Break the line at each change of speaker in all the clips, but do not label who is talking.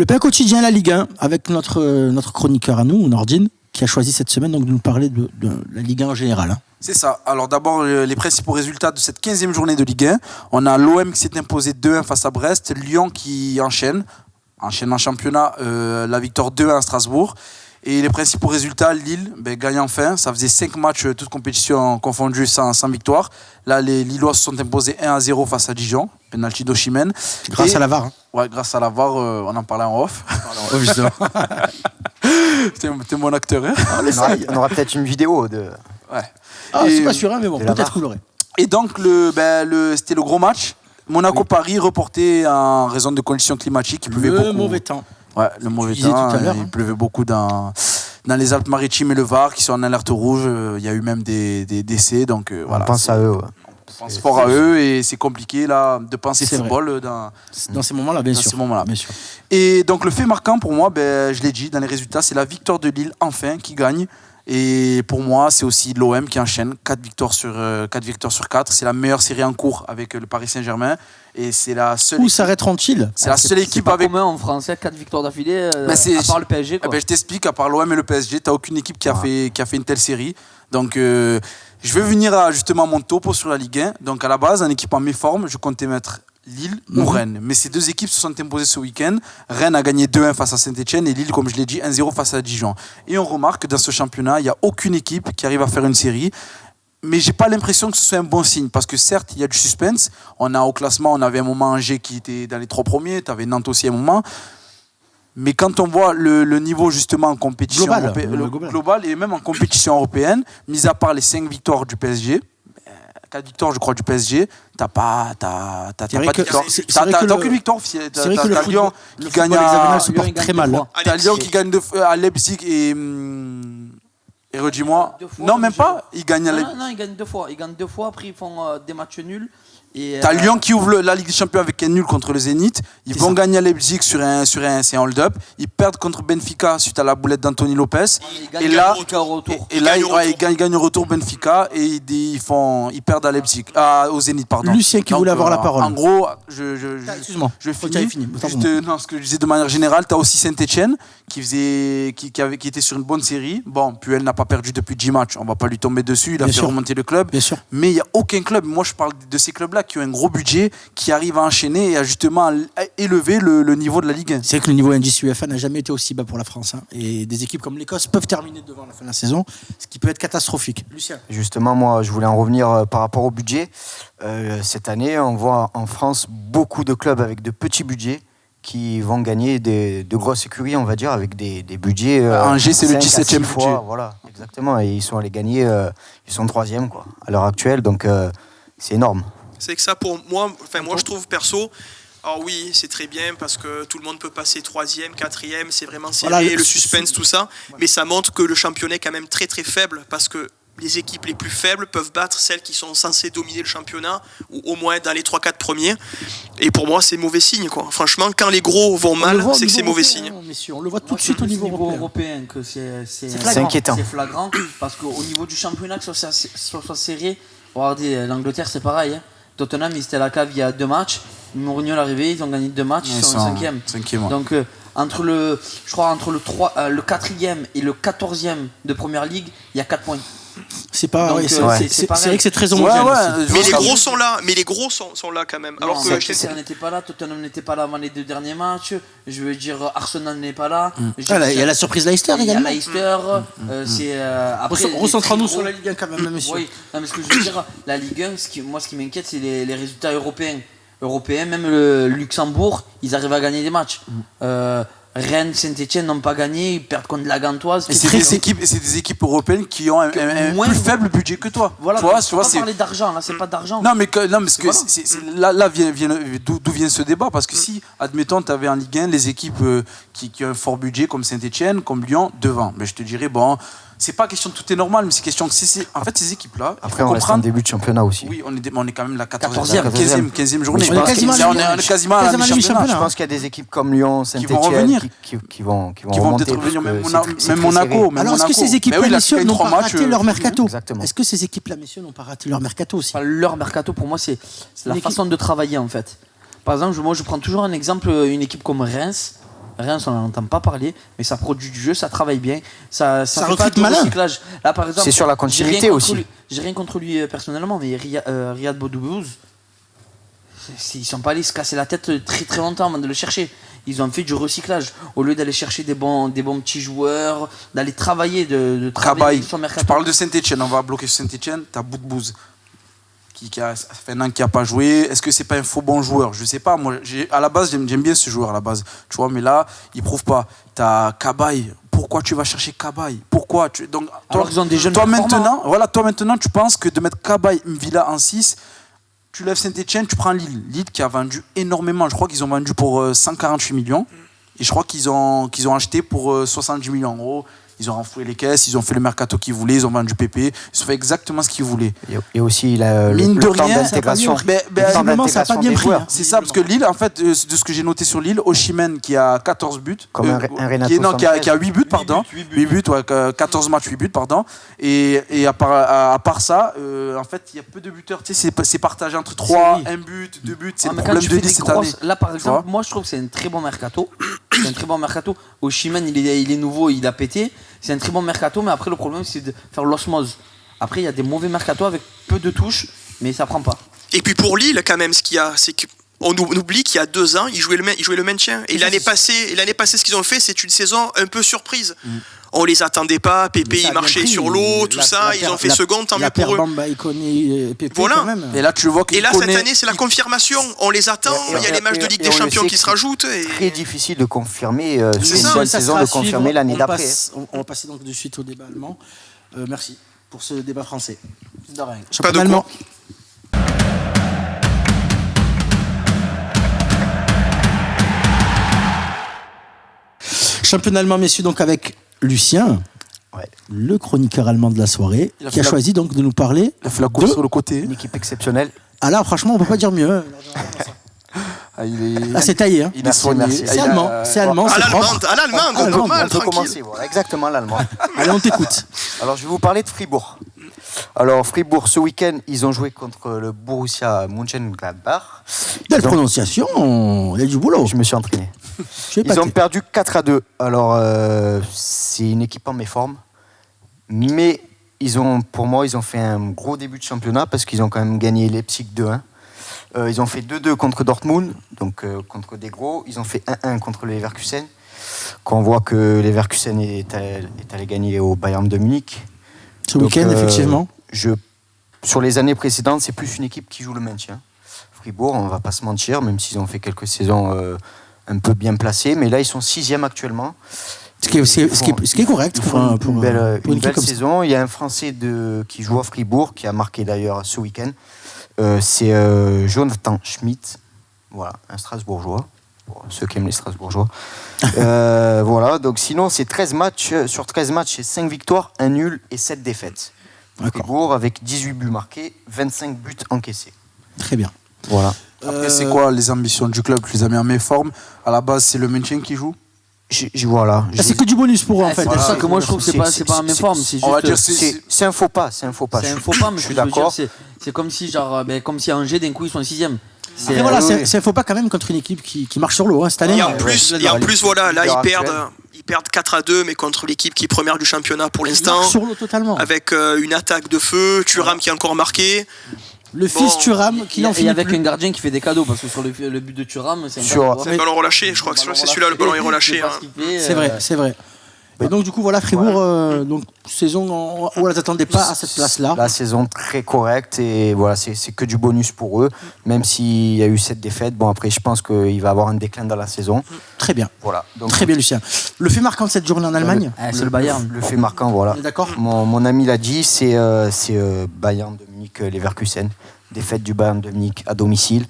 Le pain quotidien, la Ligue 1, avec notre chroniqueur à nous, Nordine, qui a choisi cette semaine donc, de nous parler de la Ligue 1 en général.
C'est ça. Alors d'abord, les principaux résultats de cette 15e journée de Ligue 1. On a l'OM qui s'est imposé 2-1 face à Brest, Lyon qui enchaîne en championnat, la victoire 2-1 à Strasbourg. Et les principaux résultats, Lille gagne enfin. Ça faisait 5 matchs, toutes compétitions confondues, sans victoire. Là, les Lillois se sont imposés 1-0 face à Dijon. Penalty d'Osimhen.
Grâce à la VAR.
Ouais, grâce à la VAR, on en parlait en off.
Justement.
T'es mon acteur, hein.
On aura peut-être une vidéo de...
Ouais.
Ah, c'est pas sûr, hein, mais bon, peut-être
VAR.
vous l'aurez.
Et donc, c'était le gros match. Monaco-Paris reporté en raison de conditions climatiques. Il pleuvait beaucoup.
Le mauvais temps.
Ouais, le mauvais
disais
temps.
tout à l'heure,
Il pleuvait beaucoup dans les Alpes-Maritimes et le Var qui sont en alerte rouge. Il y a eu même des décès. Donc, voilà,
On pense à eux. Ouais.
On pense fort à eux et c'est compliqué là, de penser football
dans ces moments-là, bien sûr.
Bien sûr. Et donc, le fait marquant pour moi, je l'ai dit dans les résultats, c'est la victoire de Lille, enfin, qui gagne. Et pour moi, c'est aussi l'OM qui enchaîne 4 victoires sur 4. C'est la meilleure série en cours avec le Paris Saint-Germain. Et c'est la seule.
Où s'arrêteront-ils ?
C'est la seule équipe
pas
avec.
commun en France, 4 victoires d'affilée, à part le PSG. Quoi.
Je t'explique, à part l'OM et le PSG, t'as aucune équipe qui a fait une telle série. Donc, je vais venir à justement mon topo sur la Ligue 1. Donc, à la base, en équipe en méforme, je comptais mettre Lille ou Rennes. Mais ces deux équipes se sont imposées ce week-end. Rennes a gagné 2-1 face à Saint-Etienne et Lille, comme je l'ai dit, 1-0 face à Dijon. Et on remarque que dans ce championnat, il n'y a aucune équipe qui arrive à faire une série. Mais j'ai pas l'impression que ce soit un bon signe parce que certes, il y a du suspense. Au classement, on avait un moment Angers qui était dans les 3 premiers. Tu avais Nantes aussi un moment. Mais quand on voit le niveau justement en compétition globale et même en compétition européenne, mis à part les 5 victoires du PSG, 4 victoires je crois du PSG, t'as pas de victoire. T'as aucune victoire. T'as Lyon qui gagne
très mal.
T'as Lyon qui gagne à Leipzig et redis-moi. Non, même pas. Ils gagnent à Leipzig.
Non, ils gagnent 2 fois. Ils gagnent 2 fois, après ils font des matchs nuls.
T'as Lyon qui ouvre la Ligue des Champions avec un nul contre le Zénith. Ils vont gagner à Leipzig sur un hold-up. Ils perdent contre Benfica suite à la boulette d'Anthony Lopez.
Et là, ils
gagnent au retour Benfica et ils perdent à Leipzig, au Zénith, pardon.
Lucien qui voulait avoir la parole.
En gros,
excuse-moi,
je finis. Ce que je disais de manière générale, t'as aussi Saint-Etienne qui était sur une bonne série. Bon, Puel n'a pas perdu depuis 10 matchs. On va pas lui tomber dessus. Il a fait remonter le club.
Bien sûr.
Mais il y a aucun club. Moi, je parle de ces clubs-là qui ont un gros budget, qui arrivent à enchaîner et à justement élever le niveau de la Ligue 1.
C'est vrai que le niveau indice UEFA n'a jamais été aussi bas pour la France. Hein. Et des équipes comme l'Écosse peuvent terminer devant la fin de la saison, ce qui peut être catastrophique. Lucien.
Justement, moi, je voulais en revenir par rapport au budget. Cette année, on voit en France beaucoup de clubs avec de petits budgets qui vont gagner de grosses écuries, on va dire, avec des budgets.
Angers, c'est le 17e budget.
Voilà, exactement. Et ils sont allés gagner, ils sont 3e à l'heure actuelle, donc c'est énorme.
C'est que ça, pour moi, moi je trouve perso, alors oui, c'est très bien parce que tout le monde peut passer 3e, 4e, c'est vraiment serré, voilà, le suspense, tout ça, mais ça montre que le championnat est quand même très très faible parce que les équipes les plus faibles peuvent battre celles qui sont censées dominer le championnat ou au moins dans les 3-4 premiers. Et pour moi, c'est mauvais signe, quoi. Franchement, quand les gros vont mal, c'est que c'est mauvais signe.
On le voit tout de suite au niveau
européen que c'est
inquiétant.
C'est flagrant parce qu'au niveau du championnat, que ce soit serré, regardez, l'Angleterre, c'est pareil. Hein. Tottenham, ils étaient à la cave il y a 2 matchs. Mourinho est arrivé, ils ont gagné 2 matchs, ils sont 5e. Donc, entre le 4e et le 14e de Première Ligue, il y a 4 points.
C'est pas. Donc, c'est vrai que c'est très homogène.
Mais les gros sont là. Mais les gros sont là quand même.
Alors non, que Manchester n'était pas là, Tottenham n'était pas là avant les 2 derniers matchs. Je veux dire, Arsenal n'est pas là.
Il y a la surprise Leicester également.
Il y a Leicester.
Recentrons-nous sur la Ligue 1 quand même, monsieur.
Oui. Non, mais ce que je veux dire, la Ligue 1, ce qui m'inquiète, c'est les résultats européens. Même le Luxembourg, ils arrivent à gagner des matchs. Rennes, Saint-Etienne n'ont pas gagné, ils perdent contre la Gantoise.
C'est des équipes européennes qui ont un plus faible budget que toi.
Voilà,
tu vois,
on va parler d'argent, là, c'est pas d'argent.
Non, mais là d'où vient ce débat. Parce que si, admettons, tu avais en Ligue 1 les équipes qui ont un fort budget, comme Saint-Etienne, comme Lyon, devant. Mais je te dirais, bon, c'est pas question de tout est normal, mais c'est question que en fait, ces équipes-là.
Après, on reste en début de championnat aussi.
Oui, on est quand même la 15e journée.
On est
quasiment à la mi-championnat.
Je pense qu'il y a des équipes comme Lyon, Saint-Etienne qui vont
peut-être revenir, même Monaco.
Alors, est-ce que ces équipes-là, messieurs, n'ont pas raté leur mercato ?
Exactement.
Est-ce que ces équipes-là, messieurs, n'ont pas raté leur mercato aussi ?
Leur mercato, pour moi, c'est la façon de travailler, en fait. Par exemple, moi, je prends toujours un exemple, une équipe comme Reims. Reims, on n'en entend pas parler, mais ça produit du jeu, ça travaille bien, ça fait pas de
malin.
recyclage. Là, par exemple,
c'est sur la continuité aussi.
J'ai rien contre lui personnellement, mais Riyad Boudoubouz, ils sont pas allés se casser la tête très très longtemps avant de le chercher. Ils ont fait du recyclage au lieu d'aller chercher des bons petits joueurs, d'aller travailler, de travailler son mercato.
Tu parles de Saint-Etienne, on va bloquer Saint-Etienne. T'as Boudbouz ça fait un an qu'il n'a pas joué. Est-ce que c'est pas un faux bon joueur? Je sais pas. Moi, à la base, j'aime bien ce joueur à la base. Tu vois, mais là, il prouve pas. T'as Cabaye. Pourquoi tu vas chercher Cabaye? Pourquoi donc,
alors qu'ils ont des jeunes
toi maintenant, tu penses que de mettre Cabaye, Mvila en 6, tu lèves Saint-Etienne, tu prends Lille. Lille qui a vendu énormément. Je crois qu'ils ont vendu pour 148 millions. Et je crois qu'ils ont acheté pour 70 millions euros. Ils ont renfloué les caisses, ils ont fait le mercato qu'ils voulaient, ils ont vendu PP, ils ont fait exactement ce qu'ils voulaient.
Et aussi, il a le temps d'intégration.
Ça n'a pas bien pris.
C'est ça, parce que Lille, en fait, de ce que j'ai noté sur Lille, Osimhen qui a 14 buts.
Comme un Renato
qui a 8 buts, pardon. 8 buts, 14 matchs, 8 buts, pardon. Et à part ça, en fait, il y a peu de buteurs. Tu sais, c'est partagé entre 3, 1 but, 2 buts. C'est le problème de Lille cette année.
Là, par exemple, moi, je trouve que c'est un très bon mercato. Osimhen, il est nouveau, il a pété. C'est un très bon mercato, mais après le problème c'est de faire l'osmose. Après il y a des mauvais mercato avec peu de touches, mais ça prend pas.
Et puis pour Lille quand même, ce qu'il y a, c'est qu'on oublie qu'il y a 2 ans, ils jouaient le maintien. Et l'année passée, ce qu'ils ont fait, c'est une saison un peu surprise. On les attendait pas, Pépé il marchait sur l'eau, tout ça, ils ont fait second, tant mieux pour eux.
Voilà. Quand même.
Et là tu vois
et là cette année c'est la confirmation, on les attend, il y a les matchs de Ligue des Champions qui se rajoutent.
C'est très difficile de confirmer sur une bonne saison, de confirmer l'année d'après.
On va passer donc de suite au débat allemand. Merci pour ce débat français.
De rien.
Pas de quoi.
Championnat allemand, messieurs, donc avec Lucien, le chroniqueur allemand de la soirée, qui a choisi donc de nous parler.
Il a fait la course sur le côté.
Une équipe exceptionnelle.
Ah là, franchement, on peut pas dire mieux. Là, c'est taillé. Hein.
Il est soigné.
C'est allemand. C'est allemand.
À l'allemande, normal,
On peut
tranquille.
commencer, voilà, exactement l'allemand.
Allez, on t'écoute.
Alors, je vais vous parler de Fribourg. Alors, Fribourg, ce week-end, ils ont joué contre le Borussia Mönchengladbach.
Belle prononciation, il y a du boulot.
Je me suis entraîné. Ils ont perdu 4-2. Alors, c'est une équipe en méforme. Mais pour moi, ils ont fait un gros début de championnat parce qu'ils ont quand même gagné Leipzig 2-1. Ils ont fait 2-2 contre Dortmund, donc contre des gros. Ils ont fait 1-1 contre le Leverkusen. Quand on voit que Leverkusen est allé gagner au Bayern de Munich.
Ce week-end, effectivement.
Sur les années précédentes, c'est plus une équipe qui joue le maintien. Fribourg, on ne va pas se mentir, même s'ils ont fait quelques saisons un peu bien placées. Mais là, ils sont 6e actuellement.
Ce qui est correct pour
une belle
comme
saison. Il y a un Français qui joue à Fribourg, qui a marqué d'ailleurs ce week-end. C'est Jonathan Schmidt. Voilà, un Strasbourgeois. Pour ceux qui aiment les Strasbourgeois. Voilà, donc sinon, c'est 13 matchs. Sur 13 matchs, c'est 5 victoires, 1 nul et 7 défaites. Fribourg avec 18 buts marqués, 25 buts encaissés.
Très bien.
Voilà.
Après, c'est quoi les ambitions du club? Tu les as mis en méforme. À la base, c'est le maintien qui joue.
Voilà.
C'est que du bonus pour eux, en fait.
C'est pour ça que moi je trouve que c'est pas en méforme.
On va dire
c'est un faux pas. C'est un faux pas.
C'est un faux pas, mais
je suis d'accord.
C'est comme si comme si Angers d'un coup ils sont 6e.
Après, voilà, c'est un faux pas quand même contre une équipe qui marche sur l'eau cette année.
Et en plus, voilà, là ils perdent 4-2, mais contre l'équipe qui est première du championnat pour l'instant.
Sur l'eau totalement.
Avec une attaque de feu, Thuram qui a encore marqué.
Le fils Thuram qui n'en finit
et avec
plus.
un gardien qui fait des cadeaux, parce que sur le but de Thuram, c'est
un ballon relâché. Je crois que c'est celui-là, le ballon est relâché.
C'est vrai. Et donc du coup voilà Fribourg, donc saison où on ne s'attendait pas à cette place-là.
La saison très correcte et voilà c'est que du bonus pour eux, même s'il y a eu cette défaite. Bon après je pense qu'il va avoir un déclin dans la saison.
Très bien.
Voilà. Donc,
très bien Lucien. Le fait marquant de cette journée en Allemagne,
c'est le Bayern.
Le fait marquant voilà.
D'accord.
Mon ami l'a dit, c'est Bayern de Munich Leverkusen, défaite du Bayern de Munich à domicile.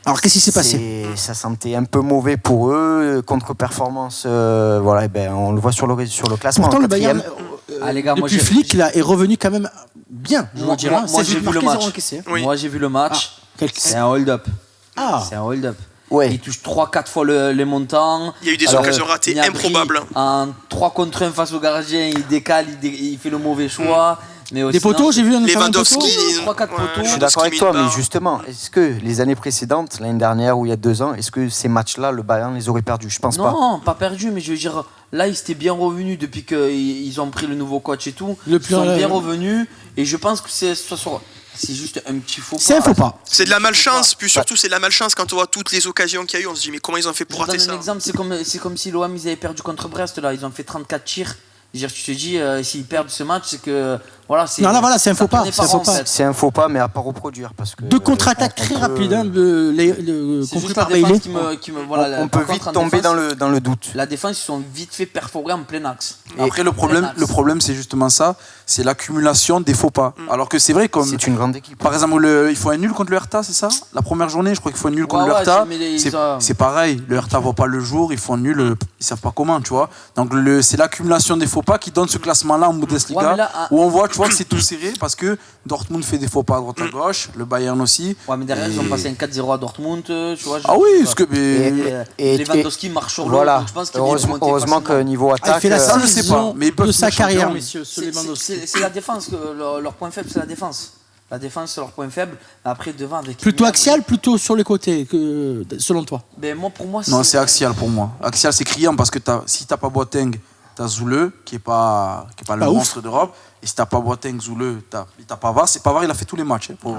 Alors qu'est-ce qui s'est passé?
Ça sentait un peu mauvais pour eux, contre-performance, voilà, on le voit sur le classement.
Pourtant le Bayern, depuis Flick là, est revenu quand même bien.
Moi j'ai vu le match. Moi j'ai vu le match. C'est un hold-up. C'est un hold-up.
Ouais.
Il touche 3-4 fois les montants.
Il y a eu des occasions ratées improbables.
En 3 contre 1 face au gardien, il décale, il fait le mauvais choix. Mais
des poteaux, j'ai vu un
Lewandowski,
3-4 poteaux.
Je suis d'accord avec toi, mais justement, est-ce que les années précédentes, l'année dernière ou il y a 2 ans, est-ce que ces matchs-là, le Bayern les aurait perdus? Je pense pas.
Non, pas perdu, mais je veux dire, là, ils étaient bien revenus depuis qu'ils ont pris le nouveau coach et tout. Ils sont bien revenus, et je pense que c'est juste un petit faux pas.
C'est un faux pas.
C'est de la malchance, puis surtout c'est de la malchance quand on voit toutes les occasions qu'il y a eu, on se dit mais comment ils ont fait pour rater ça?
Je donne un exemple, c'est comme si l'OM ils avaient perdu contre Brest là, ils ont fait 34 tirs. Tu te dis, s'ils perdent ce match, c'est que. Voilà, c'est
un faux pas.
C'est un faux pas, mais à pas reproduire. Parce que,
2 contre-attaques très rapides, conclues par Bailey.
On peut vite tomber dans le doute.
La défense, ils sont vite fait perforer en plein axe.
Après, le problème, c'est justement ça, c'est l'accumulation des faux pas. Alors que c'est vrai, comme.
C'est une grande équipe.
Par exemple, il faut un nul contre le Hertha, c'est ça? La première journée, je crois qu'il faut un nul contre le Hertha. C'est pareil, le Hertha ne voit pas le jour, ils font un nul, ils savent pas comment, tu vois. Donc, c'est l'accumulation des faux pas qui donne ce classement-là en Bundesliga, où on voit, tu vois, que c'est tout serré parce que Dortmund fait des faux pas à droite à gauche, le Bayern aussi.
Ouais, mais derrière, ils ont passé un 4-0 à Dortmund, tu vois.
Ah oui, parce que.
Lewandowski marche sur l'eau.
Voilà. Heureusement que niveau attaque.
Il fait la
ça, je sais pas. Mais
de sa carrière, messieurs.
C'est la défense, leur point faible, c'est la défense. La défense, c'est leur point faible. Après, devant, avec.
Plutôt axial, plutôt sur les côtés, selon toi?
Pour moi,
non, c'est axial pour moi. Axial, c'est criant parce que si t'as pas Boateng, t'as Zoule, qui est pas le monstre d'Europe. Et si t'as pas Boateng, Zoule, t'as Pavard. Pavard, il a fait tous les matchs.
Mais pour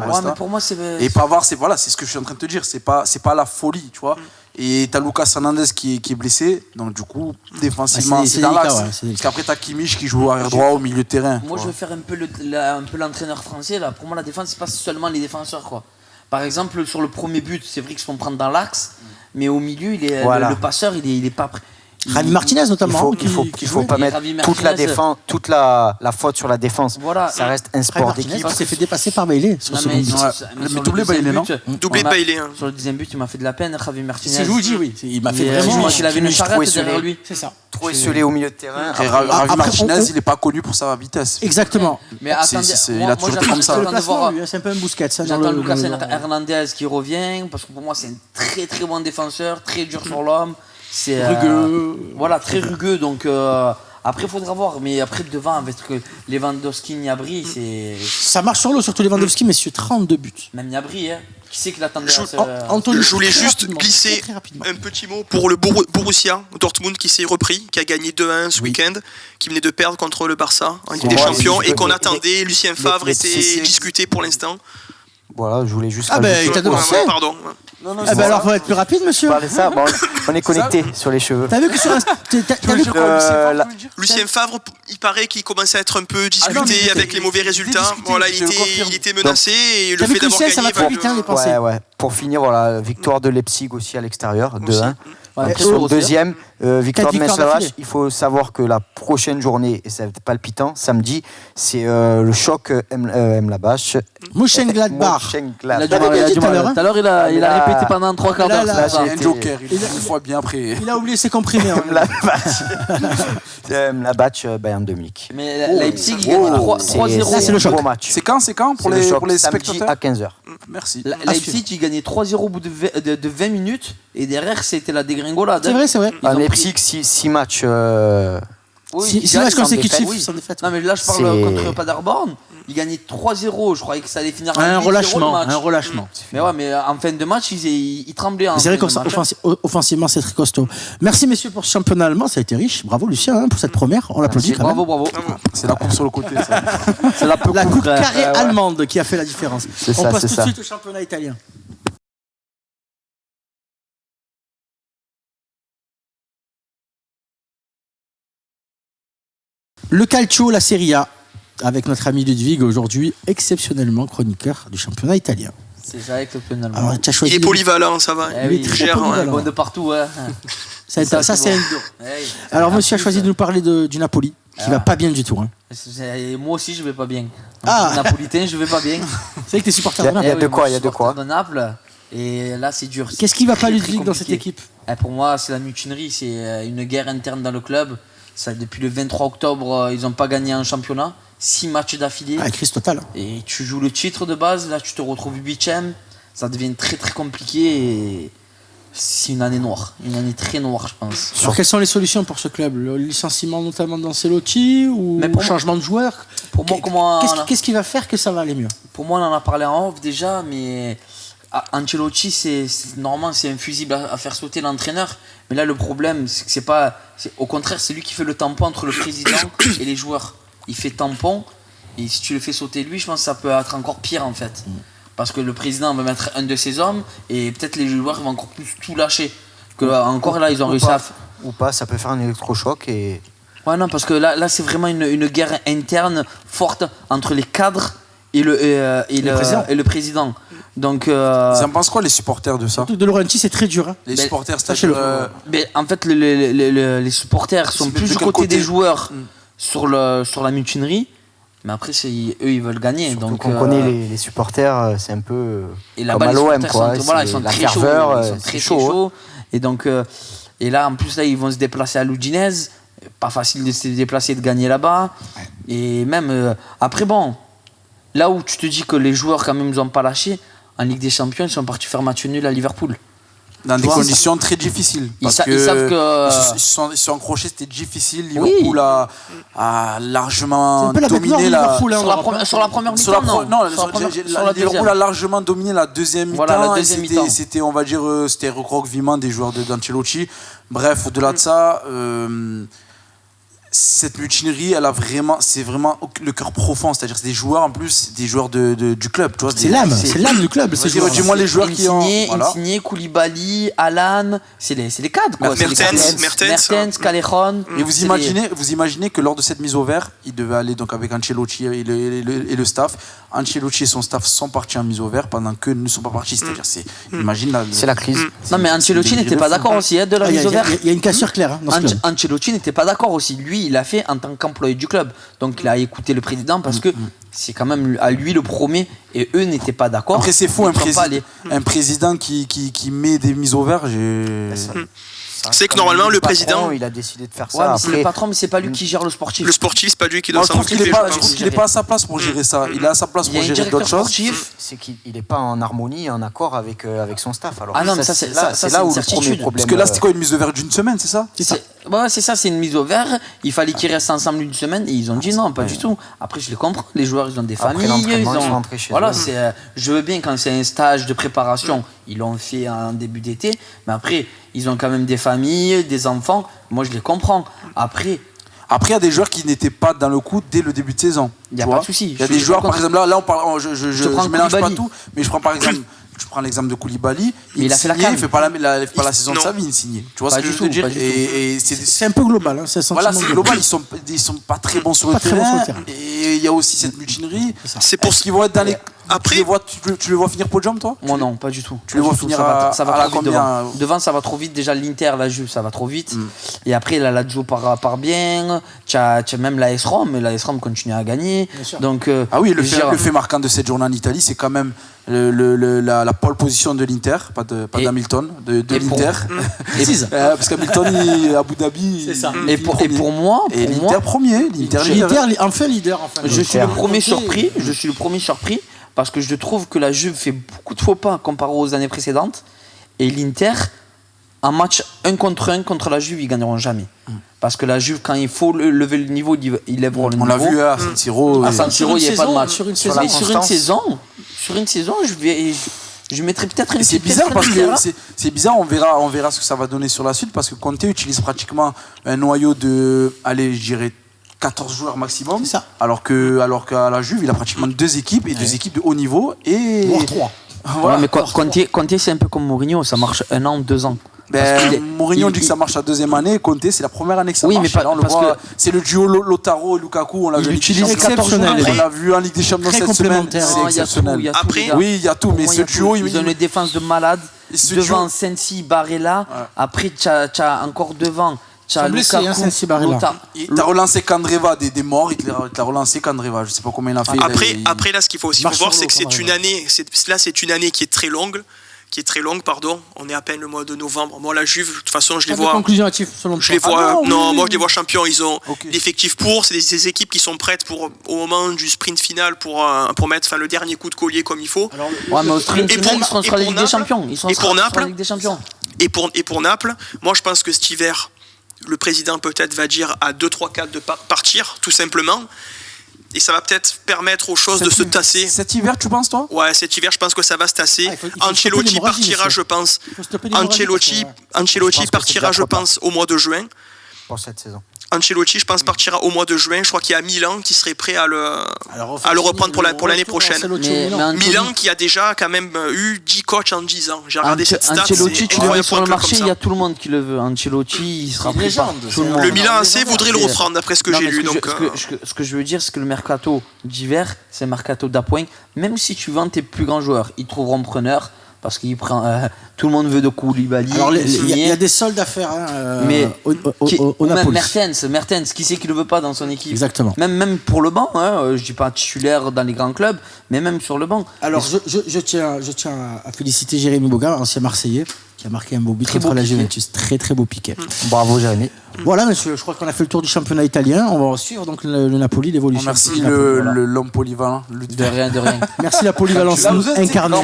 moi, c'est.
Et Pavard, c'est ce que je suis en train de te dire. C'est pas la folie, tu vois. Et t'as Lucas Hernandez qui est blessé. Donc, du coup, défensivement, c'est dans l'axe. Parce qu'après, t'as Kimmich qui joue arrière droit au milieu de terrain.
Moi, je vais faire un peu l'entraîneur français. Là. Pour moi, la défense, c'est pas seulement les défenseurs, quoi. Par exemple, sur le premier but, c'est vrai qu'ils se font prendre dans l'axe. Mais au milieu, le passeur, il est pas prêt.
Javi Martinez notamment.
Il faut pas mettre toute la défense, toute la faute sur la défense.
Voilà.
Ça reste un sport d'équipe.
Il s'est fait dépasser par Bailey sur ce but.
Mais doublé Bailey, non?
Doublé Bailey.
Sur le deuxième but, il m'a fait de la peine, Javi Martinez.
C'est Luigi, oui. Il m'a fait vraiment.
Je crois qu'il avait une charrette derrière lui.
C'est ça.
Trop esselé au milieu de terrain.
Javi Martinez, il n'est pas connu pour sa vitesse.
Exactement.
Mais attendez,
il a toujours été comme ça.
C'est un peu un Busquets.
J'attends Lucas Hernandez qui revient, parce que pour moi, c'est un très très bon défenseur, très dur sur l'homme. C'est
rugueux.
Voilà, très rugueux. Donc après, il faudra voir. Mais après, devant, avec Lewandowski, Gnabry, c'est.
Ça marche sur l'eau, surtout Lewandowski, messieurs. 32 buts.
Même Gnabry, qui c'est qui l'attendait
Je voulais juste glisser un petit mot pour le Borussia Dortmund qui s'est repris, qui a gagné 2-1 ce week-end, qui venait de perdre contre le Barça en Ligue des Champions et qu'on attendait. Lucien Favre était discuté pour l'instant.
Voilà, je voulais juste.
Ah ben, il t'a devancé.
Pardon.
Alors, faut être plus rapide, monsieur.
Parlez ça, on est connecté sur les cheveux.
T'as vu que sur
Lucien Favre, il paraît qu'il commençait à être un peu discuté avec les mauvais résultats. Voilà, il était menacé et le fait d'avoir gagné.
Ça va très vite, les pensées.
Ouais. Pour finir, voilà, victoire de Leipzig aussi à l'extérieur, 2-1. Sur le deuxième, victoire de Mönchengladbach. Il faut savoir que la prochaine journée, et ça va être palpitant, samedi, c'est le choc Mönchengladbach.
Mönchengladbach.
Il a du mal. Tout à l'heure, il a répété pendant 3 quarts d'heure.
Là, j'ai un joker. Une fois bien après.
Il a oublié ses comprimés.
Mönchengladbach, Bayern de Munich.
Mais Leipzig, il gagne 3-0.
C'est le choc.
C'est quand pour les spectateurs?
À 15h.
Merci.
Leipzig, il gagnait 3-0 au bout de 20 minutes. Et derrière, c'était la dégringolade.
C'est vrai.
Leipzig, 6 matchs.
6 matchs consécutifs sans défaite.
Non, mais là, je parle contre Paderborn. Il gagnait 3-0. Je croyais que ça allait finir
un relâchement.
Mais ouais, mais en fin de match, il tremblait.
C'est vrai qu'offensivement, c'est très costaud. Merci, messieurs, pour ce championnat allemand. Ça a été riche. Bravo, Lucien, pour cette première. On l'applaudit quand même.
Bravo.
C'est la coupe sur le côté, ça.
C'est la
coupe carrée allemande qui a fait la différence. On passe tout de suite au championnat italien. Le calcio, la Serie A, avec notre ami Ludwig, aujourd'hui exceptionnellement chroniqueur du championnat italien.
C'est ça, exceptionnellement.
Alors, il est polyvalent, ça va.
Il est très polyvalent.
Bon de partout.
Ça, c'est un dos. Alors, monsieur a choisi de nous parler du Napoli, qui va pas bien du tout.
Moi aussi, je vais pas bien. Napolitain, je vais pas bien.
C'est vrai que t'es supporter de Naples.
Il y a de quoi, il y a de quoi.
De Naples. Et là, c'est dur.
Qu'est-ce qui va pas Ludwig dans cette équipe?
Pour moi, c'est la mutinerie, c'est une guerre interne dans le club. Ça, depuis le 23 octobre, ils n'ont pas gagné un championnat. 6 matchs d'affilée.
Crise totale.
Et tu joues le titre de base, là tu te retrouves 8ème. Ça devient très très compliqué et c'est une année noire. Une année très noire, je pense.
Alors, quelles sont les solutions pour ce club? Le licenciement notamment d'Ancelotti ou le changement de joueurs?
Pour moi,
qu'est-ce qui va faire que ça va aller mieux?
Pour moi, on en a parlé en off déjà, mais Ancelotti, normalement, c'est infusible à faire sauter l'entraîneur. Mais là, le problème, c'est que au contraire, c'est lui qui fait le tampon entre le président et les joueurs. Il fait tampon, et si tu le fais sauter lui, je pense que ça peut être encore pire en fait. Parce que le président va mettre un de ses hommes, et peut-être les joueurs vont encore plus tout lâcher. Encore là, ils ont réussi à.
Ou pas, ça peut faire un électrochoc et.
Ouais, non, parce que là c'est vraiment une guerre interne forte entre les cadres et le président. Donc,
Ils en pensent quoi les supporters de ça?
De Laurenti, c'est très dur. Hein.
Les supporters, c'est-à-dire.
En fait, les supporters sont plus du côté des joueurs sur la mutinerie. Mais après, eux, ils veulent gagner.
Surtout
donc,
on connaît les supporters, c'est un peu
et
comme à l'OM, quoi.
Ils sont très chauds. Ils sont très chauds. Et donc, et là, en plus, là, ils vont se déplacer à l'Udinese. Pas facile de se déplacer et de gagner là-bas. Ouais. Et même, après, bon, là où tu te dis que les joueurs, quand même, ils n'ont pas lâché, en Ligue des Champions, ils sont partis faire match nul à Liverpool.
Dans des conditions très difficiles. Parce
ils savent que.
Ils sont accrochés, c'était difficile. Liverpool a largement dominé la.
Sur la première mi-temps.
Liverpool a largement dominé la deuxième mi-temps.
Voilà, la deuxième mi-temps.
C'était, on va dire, c'était recroquevillement des joueurs d'Ancelotti. Bref, au-delà de ça. Cette mutinerie, c'est vraiment le cœur profond, c'est-à-dire c'est des joueurs en plus, des joueurs du club, tu vois.
C'est l'âme du club.
Dis-moi les joueurs qui ont.
Insigne, Koulibaly, Alan, c'est les cadres quoi. Mertens, Callejon.
Et vous imaginez que lors de cette mise au vert, il devait aller donc avec Ancelotti et le staff. Ancelotti et son staff sont partis en mise au vert pendant qu'eux ne sont pas partis. C'est-à-dire,
c'est la crise.
Non mais Ancelotti n'était pas d'accord aussi de la mise au vert.
Il y a une cassure claire.
Ancelotti n'était pas d'accord aussi. Lui, il a fait en tant qu'employé du club. Donc il a écouté le président parce que c'est quand même à lui le premier et eux n'étaient pas d'accord.
Après c'est fou un président qui met des mises au vert.
C'est que normalement le président
il a décidé de faire
ça. Ouais, c'est le patron, mais c'est pas lui qui gère le sportif.
Le sportif, c'est pas lui qui doit s'en occuper.
Je trouve qu'il n'est pas à sa place pour gérer ça. Il est à sa place pour gérer d'autres choses.
C'est qu'il n'est pas en harmonie, en accord avec son staff. Alors
non, mais c'est là où le premier problème.
Parce que là, c'était quoi, une mise au vert d'une semaine, c'est ça?
C'est ça, c'est une mise au vert. Il fallait qu'ils restent ensemble une semaine et ils ont dit non, pas du tout. Après, je les comprends. Les joueurs, ils ont des familles.
Ils sont rentrés chez eux.
Je veux bien quand c'est un stage de préparation, ils l'ont fait en début d'été. Mais après, ils ont quand même des familles, des enfants. Moi, je les comprends. Après,
il y a des joueurs qui n'étaient pas dans le coup dès le début de saison.
Il n'y a pas de souci.
Il y a des joueurs, par exemple, là on parle, je mélange pas tout, mais je prends par exemple. Je prends l'exemple de Koulibaly.
Il a fait la CAN.
Il fait pas la saison de sa vie, il signe. Tu vois ce que je veux dire? Et
c'est un peu global. Hein, c'est
global. Ils sont pas très bons sur le terrain. Et il y a aussi cette mutinerie.
C'est pour ce qu'ils vont être dans les. Après,
tu les vois finir podium, toi?
Moi non, pas du tout.
Tu les vois finir
ça va trop vite devant, ça va trop vite. Déjà l'Inter, la Juve, ça va trop vite. Et après la Lazio part bien. Tu as même la AS Rome, mais la AS Rome continue à gagner. Donc
oui, le fait marquant de cette journée en Italie, c'est quand même la pole position de l'Inter, pas d'Hamilton, de l'Inter. Parce qu'Hamilton est à Abu Dhabi.
C'est ça. Et pour moi,
l'Inter premier, l'Inter
enfin leader.
Je suis le premier surpris. Parce que je trouve que la Juve fait beaucoup de faux pas comparé aux années précédentes. Et l'Inter, en match 1 contre la Juve, ils ne gagneront jamais. Parce que la Juve, quand il faut lever le niveau, ils lèveront le niveau.
On l'a vu à San Siro.
À San Siro, il n'y a pas de match.
Sur une
saison, je mettrais peut-être une.
C'est bizarre parce que c'est bizarre. On verra ce que ça va donner sur la suite parce que Conte utilise pratiquement un noyau de, allez, je dirais 14 joueurs maximum.
C'est ça.
Alors qu'à la Juve, il a pratiquement 2 équipes et 2 équipes de haut niveau et.
Voire 3.
Voilà. Ouais, mais Conte, c'est un peu comme Mourinho, ça marche 1 an, 2 ans.
Mourinho dit que ça marche la deuxième année, Conte c'est la première année que ça marche.
Mais
parce que c'est le duo Lautaro et Lukaku, on l'a vu. On l'a vu en Ligue des Champions cette semaine. C'est exceptionnel.
Oui,
il y a tout, mais ce duo,
ils ont une défense de malade. Devant Sensi, Barella. Après, tu as encore devant.
T'as
relancé Candreva des morts, il t'a relancé Candreva, je sais pas combien il a fait.
Après là, ce qu'il faut aussi voir, c'est que c'est une année qui est très longue. On est à peine le mois de novembre. Moi, la Juve, de toute façon, je les vois. Moi, je les vois champions. Ils ont l'effectif pour. C'est des équipes qui sont prêtes au moment du sprint final pour mettre le dernier coup de collier comme il faut.
Mais au sprint final, ils seront sur la Ligue des Champions.
Et pour Naples, moi, je pense que cet hiver, le président peut-être va dire à 2, 3, 4 de partir, tout simplement. et ça va peut-être permettre aux choses de se tasser.
Cet hiver, tu penses, toi?
Ouais, cet hiver, je pense que ça va se tasser.
Il faut
Ancelotti partira, je pense. Ancelotti partira, je pense, au mois de juin.
Pour cette saison.
Ancelotti, je pense, partira au mois de juin. Je crois qu'il y a Milan qui serait prêt à le reprendre pour l'année prochaine. Milan qui a déjà quand même eu 10 coachs en 10 ans. J'ai regardé cette stat.
Ancelotti, tu le mets sur le marché, il y a tout le monde qui le veut. Ancelotti, il sera pris par tout le monde.
Le Milan AC voudrait le reprendre, d'après ce que j'ai lu.
Ce que je veux dire, c'est que le mercato d'hiver, c'est un mercato d'appoint. Même si tu vends tes plus grands joueurs, ils trouveront preneur. Parce qu'il prend, tout le monde veut de Koulibaly.
Alors, il y a des soldes à faire
mais
au Napoli.
Mertens, qui c'est qui le veut pas dans son équipe?
Exactement.
Même pour le banc, je dis pas titulaire dans les grands clubs, mais même sur le banc.
Alors, je tiens à féliciter Jérémy Boga, ancien Marseillais, qui a marqué un beau but contre la Juventus. Très très beau piqué.
Bravo Jérémy.
Voilà, monsieur, je crois qu'on a fait le tour du championnat italien. On va suivre donc le Napoli, l'évolution.
Merci l'homme polyvalent.
De rien.
Merci la polyvalence incarnée.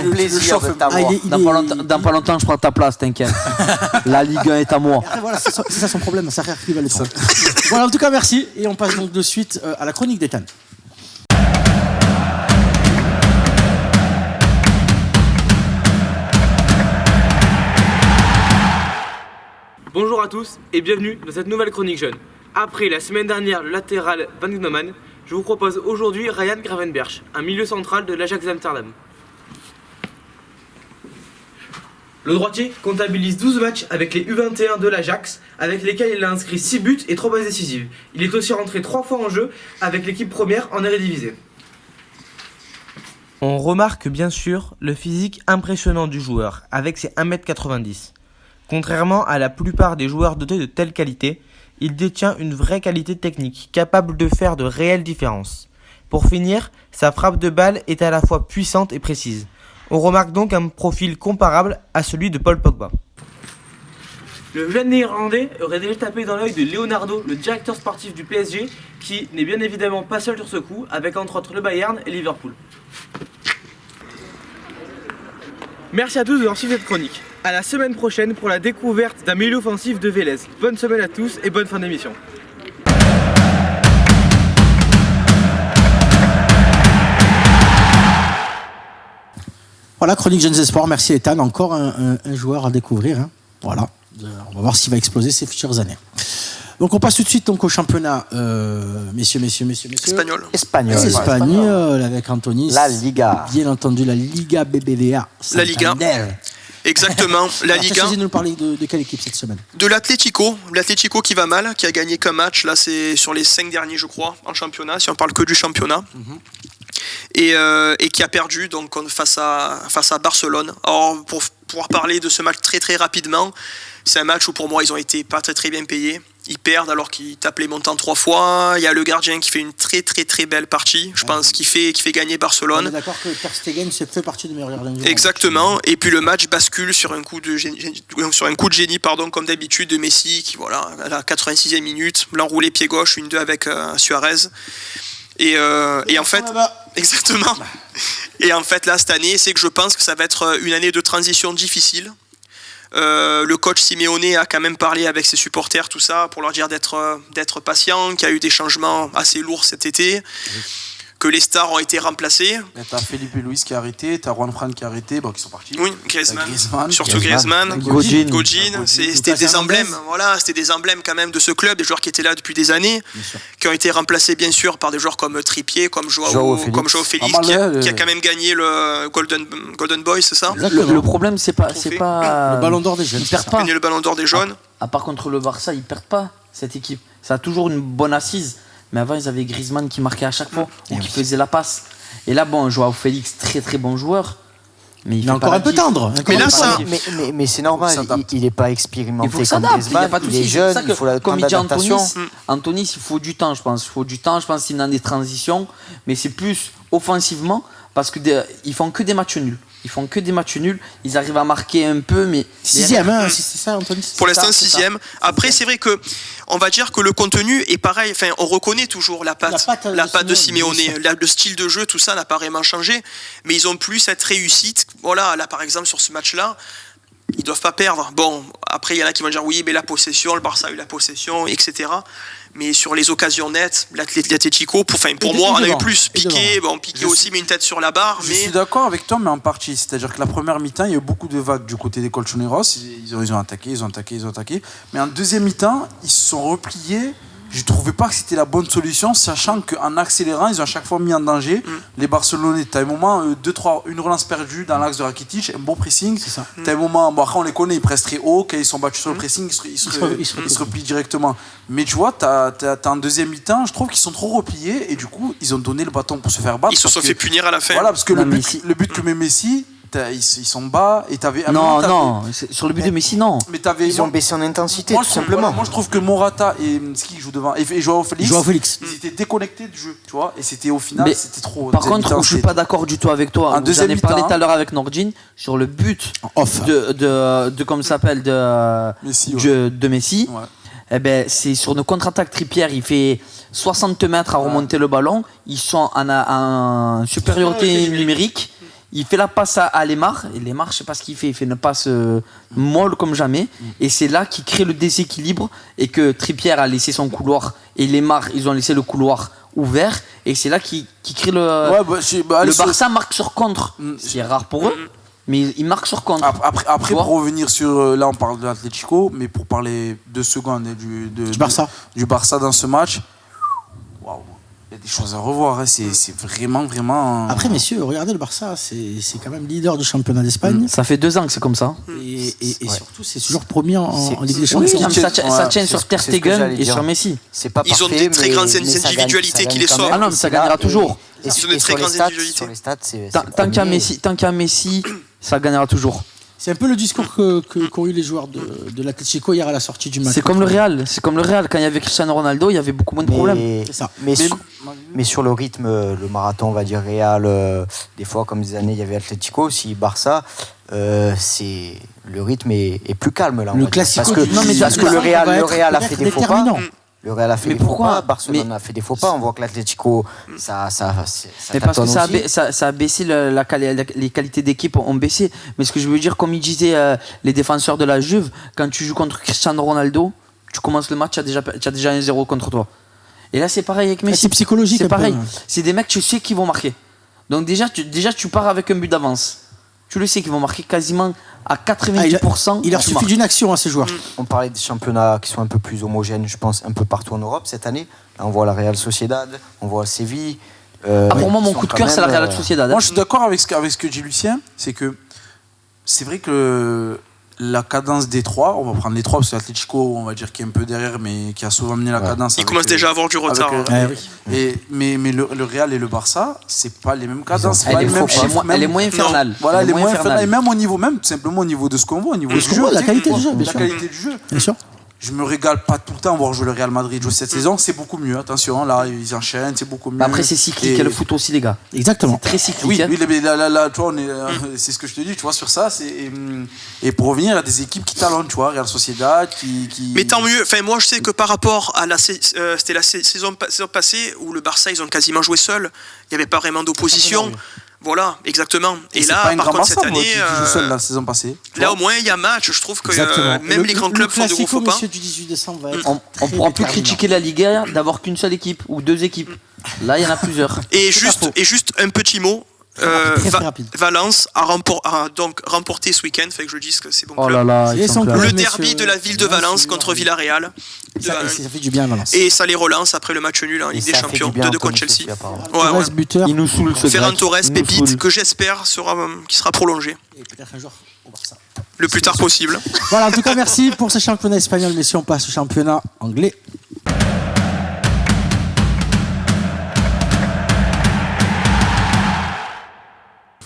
Dans pas longtemps, je prends ta place, t'inquiète. La Ligue 1 est à moi.
Après, voilà, c'est ça son problème, ça arrive à les tromper. Voilà, en tout cas, merci. Et on passe donc de suite à la chronique d'Ethan.
Bonjour à tous et bienvenue dans cette nouvelle chronique jeune. Après la semaine dernière le latéral Van Gnooman, je vous propose aujourd'hui Ryan Gravenberch, un milieu central de l'Ajax d'Amsterdam. Le droitier comptabilise 12 matchs avec les U21 de l'Ajax, avec lesquels il a inscrit 6 buts et 3 passes décisives. Il est aussi rentré 3 fois en jeu avec l'équipe première en Eredivisie. On remarque bien sûr le physique impressionnant du joueur, avec ses 1m90. Contrairement à la plupart des joueurs dotés de telle qualité, il détient une vraie qualité technique, capable de faire de réelles différences. Pour finir, sa frappe de balle est à la fois puissante et précise. On remarque donc un profil comparable à celui de Paul Pogba. Le jeune néerlandais aurait déjà tapé dans l'œil de Leonardo, le directeur sportif du PSG, qui n'est bien évidemment pas seul sur ce coup, avec entre autres le Bayern et Liverpool. Merci à tous d'avoir suivi cette chronique. À la semaine prochaine pour la découverte d'un milieu offensif de Vélez. Bonne semaine à tous et bonne fin d'émission.
Voilà, chronique Jeunes Espoirs. Merci Ethan. Encore un joueur à découvrir. Hein. Voilà. On va voir s'il va exploser ces futures années. Donc on passe tout de suite donc, au championnat, messieurs. Espagnol avec Anthony.
La Liga.
Bien entendu, la Liga BBVA.
La Liga. Exactement, la Liga.
Vous nous parler de quelle équipe cette semaine?
De l'Atlético qui va mal, qui a gagné qu'un match, là c'est sur les 5 derniers je crois, en championnat, si on parle que du championnat. Et qui a perdu donc face à Barcelone. Alors pour pouvoir parler de ce match très très rapidement, c'est un match où pour moi ils ont été pas très très bien payés. Ils perdent alors qu'ils tapent les montants 3 fois. Il y a le gardien qui fait une très très très belle partie, je pense, qui fait gagner Barcelone.
On est d'accord que Ter Stegen fait partie des meilleurs gardiens du monde.
Exactement. Et puis le match bascule sur un coup de génie, comme d'habitude, de Messi qui voilà à la 86e minute l'enroulé pied gauche, 1-2 avec Suarez. Et en fait, exactement. Et en fait là cette année, c'est que je pense que ça va être une année de transition difficile. Le coach Simeone a quand même parlé avec ses supporters, tout ça, pour leur dire d'être patient, qu'il y a eu des changements assez lourds cet été, que les stars ont été remplacés.
T'as Felipe Luis qui a arrêté, t'as Juan Fran qui a arrêté, qui sont partis.
Oui, Griezmann. Surtout Griezmann. Godin. C'était des emblèmes, voilà, c'était des emblèmes quand même de ce club, des joueurs qui étaient là depuis des années, qui ont été remplacés bien sûr par des joueurs comme Trippier, comme Joao Félix, qui a quand même gagné le Golden Boy, c'est ça?
Le problème c'est pas
le Ballon d'Or des jeunes.
Ils perdent pas. Le Ballon d'Or des jeunes.
À part contre le Barça, ils perdent pas cette équipe. Ça a toujours une bonne assise. Mais avant, ils avaient Griezmann qui marquait à chaque fois, ou qui faisait la passe. Et là, bon, Joao Félix, très très bon joueur. Mais il est
encore un peu tendre.
Mais c'est normal, il n'est pas expérimenté comme Griezmann, il est jeune, il faut la
comme
grande adaptation.
Anthony, il faut du temps, je pense. Il faut du temps, je pense qu'il a des transitions. Mais c'est plus offensivement, parce qu'ils font que des matchs nuls. Ils arrivent à marquer un peu, mais
6e, c'est ça, Anthony.
Pour l'instant, 6e. Après, c'est vrai que on va dire que le contenu est pareil. Enfin, on reconnaît toujours la patte de Simeone, le style de jeu, tout ça n'a pas vraiment changé. Mais ils ont plus cette réussite. Voilà, là, par exemple, sur ce match-là, ils doivent pas perdre. Bon, après, il y en a qui vont dire oui, mais la possession, le Barça a eu la possession, etc. Mais sur les occasions nettes, l'Atlético, pour moi, on a eu plus. Piqué aussi met une tête sur la barre.
Je suis d'accord avec toi, mais en partie. C'est-à-dire que la première mi-temps, il y a eu beaucoup de vagues du côté des Colchoneros. Ils ont attaqué. Mais en deuxième mi-temps, ils se sont repliés. Je ne trouvais pas que c'était la bonne solution, sachant qu'en accélérant, ils ont à chaque fois mis en danger les Barcelonais. Tu as un moment, une relance perdue dans l'axe de Rakitic, un bon pressing. Tu as un moment, après on les connaît, ils pressent très haut, quand ils sont battus sur le pressing, ils se replient directement. Mais tu vois, t'as en deuxième mi-temps, je trouve qu'ils sont trop repliés et du coup, ils ont donné le bâton pour se faire battre.
Ils se sont fait punir à la fin.
Voilà, parce que le but que met Messi, ils sont bas et t'avais
sur le but de Messi non,
mais ils ont baissé en intensité tout simplement.
Moi je trouve que Morata et qui joue devant et Joao Félix ils étaient déconnectés du jeu, tu vois, et c'était au final c'était trop.
Par contre, je suis pas d'accord du tout avec toi. J'en ai parlé tout à l'heure avec Nordin sur le but de comment ça s'appelle de Messi. Ouais. Eh ben, c'est sur une contre-attaque. Trippier, il fait 60 mètres à remonter le ballon. Ils sont en supériorité numérique. Il fait la passe à Lemar, et Lemar, je sais pas ce qu'il fait, il fait une passe molle comme jamais, et c'est là qu'il crée le déséquilibre, et que Trippier a laissé son couloir, et Lemar, ils ont laissé le couloir ouvert, et c'est là qu'il crée le... le Barça marque sur contre, c'est rare pour eux, mais il marque sur contre.
Après pour revenir sur... Là, on parle de l'Atlético, mais pour parler 2 secondes du Barça dans ce match... Waouh. Il y a des choses à revoir, hein. C'est vraiment...
Après, messieurs, regardez le Barça, c'est quand même leader du championnat d'Espagne.
Ça fait 2 ans que c'est comme ça.
Et surtout, c'est toujours premier en Ligue des Champions.
Oui, ça tient sur Ter Stegen et sur Messi.
C'est pas
parfait, ils ont des très grandes individualités qui les sortent.
Ah non, mais ça gagnera toujours.
Ils ont des très grandes individualités.
Tant qu'il y a Messi, ça gagnera toujours.
C'est un peu le discours qu'ont eu les joueurs de l'Atlético hier à la sortie du match.
C'est comme le Real. Quand il y avait Cristiano Ronaldo, il y avait beaucoup moins de problèmes.
C'est ça.
Mais sur le rythme, le marathon, on va dire Real, des fois, comme des années, il y avait Atlético, aussi Barça, le rythme est plus calme là.
Le classique.
Parce que le Real a fait des faux pas. Le Real a fait des faux pas, Barcelone a fait des faux pas. On voit que l'Atlético, ça
mais parce que ça a baissé, les qualités d'équipe ont baissé. Mais ce que je veux dire, comme ils disaient les défenseurs de la Juve, quand tu joues contre Cristiano Ronaldo, tu commences le match, tu as déjà 1-0 contre toi. Et là, c'est pareil avec Messi.
C'est psychologique.
C'est pareil. C'est des mecs, tu sais qu'ils vont marquer. Donc déjà, tu pars avec un but d'avance. Tu le sais qu'ils vont marquer quasiment à 90%.
Il leur suffit d'une action à ces joueurs.
On parlait des championnats qui sont un peu plus homogènes, je pense, un peu partout en Europe cette année. Là, on voit la Real Sociedad, on voit Séville.
Pour moi, mon coup de cœur, c'est la Real Sociedad.
Moi, je suis d'accord avec ce que dit Lucien. C'est que c'est vrai que la cadence des trois, on va prendre les trois parce que l'Atlético, on va dire, qui est un peu derrière, mais qui a souvent mené la cadence.
Il commence déjà à avoir du retard.
Mais le Real et le Barça, c'est pas les mêmes cadences.
Elle est moins infernale.
Voilà, elle est moins infernale. Et même au niveau, tout simplement au niveau de ce qu'on voit, au niveau du jeu,
la qualité du jeu,
la qualité du jeu.
Bien sûr.
Je me régale pas tout le temps à voir jouer le Real Madrid jouer cette saison, c'est beaucoup mieux. Attention, là ils enchaînent, c'est beaucoup mieux.
Après c'est cyclique, il y a le foot aussi les gars.
Exactement.
C'est très cyclique.
Oui, là, tu vois, c'est ce que je te dis, tu vois, sur ça. Et pour revenir, il y a des équipes qui talonnent, tu vois, Real Sociedad, qui.
Mais tant mieux. Enfin, moi, je sais que par rapport à c'était la saison passée où le Barça, ils ont quasiment joué seul. Il n'y avait pas vraiment d'opposition. Voilà, exactement. Et là, par contre, cette année,
seul la saison passée.
Là, au moins, il y a match. Je trouve que même les grands clubs font de gros faux pas.
Du 18 décembre va être
on pourra plus critiquer la Ligue 1 d'avoir qu'une seule équipe ou 2 équipes. Là, il y en a plusieurs.
Et juste un petit mot. Valence a donc remporté ce week-end, fait que je dis que c'est bon club. Le derby de la ville de Valence contre Villarreal.
Ça fait du bien à Valence.
Et ça les relance après le match nul en Ligue des Champions 2 contre Chelsea.
Buteur.
Il nous saoule ce
Ferran Torres, pépite, que j'espère qui sera prolongé.
Et peut-être un jour au Barça.
Le plus tard possible.
Voilà, en tout cas, merci pour ce championnat espagnol. Messieurs, on passe au championnat anglais.